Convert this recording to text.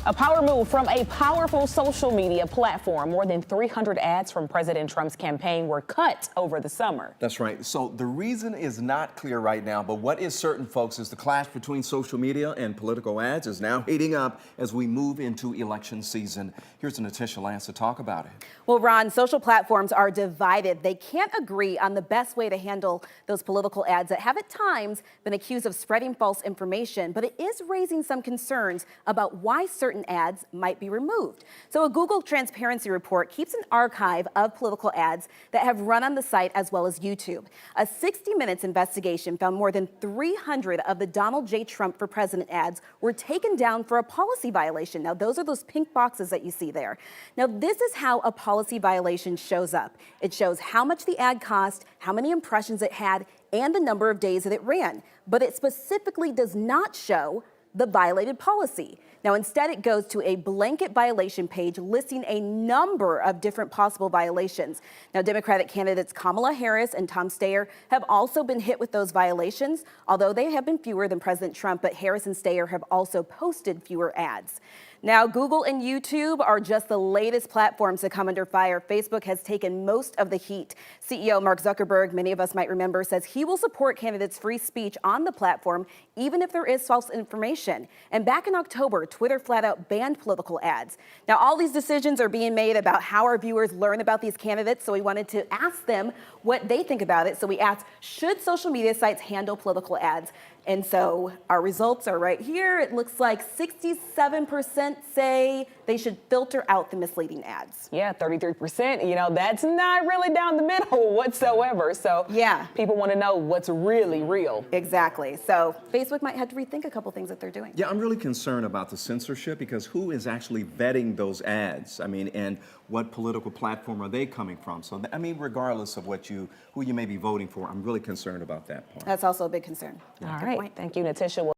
A power move from a powerful social media platform. More than 300 ads from President Trump's campaign were cut over the summer. That's right. So the reason is not clear right now, but what is certain, folks, is the clash between social media and political ads is now heating up as we move into election season. Here's Natisha Lance to talk about it. Well, Ron, social platforms are divided. They can't agree on the best way to handle those political ads that have at times been accused of spreading false information, but it is raising some concerns about why certain ads might be removed. So a Google transparency report keeps an archive of political ads that have run on the site as well as YouTube. A 60 Minutes investigation found more than 300 of the Donald J. Trump for President ads were taken down for a policy violation. Now, those are those pink boxes that you see there. Now, this is how a policy violation shows up. It shows how much the ad cost, how many impressions it had, and the number of days that it ran. But it specifically does not show the violated policy. Now, instead, it goes to a blanket violation page listing a number of different possible violations. Now, Democratic candidates Kamala Harris and Tom Steyer have also been hit with those violations, although they have been fewer than President Trump, but Harris and Steyer have also posted fewer ads. Now, Google and YouTube are just the latest platforms to come under fire. Facebook has taken most of the heat. CEO Mark Zuckerberg, many of us might remember, says he will support candidates' free speech on the platform, even if there is false information. And back in October, Twitter flat out banned political ads. Now, all these decisions are being made about how our viewers learn about these candidates, so we wanted to ask them what they think about it. So we asked, should social media sites handle political ads? And so our results are right here. It looks like 67% say they should filter out the misleading ads. Yeah, 33%. That's not really down the middle whatsoever. So yeah, people want to know what's really real. Exactly. So Facebook might have to rethink a couple things that they're doing. Yeah, I'm really concerned about the censorship because who is actually vetting those ads? I mean, and what political platform are they coming from? So, I mean, regardless of who you may be voting for, I'm really concerned about that part. That's also a big concern. All right. Thank you, Natisha.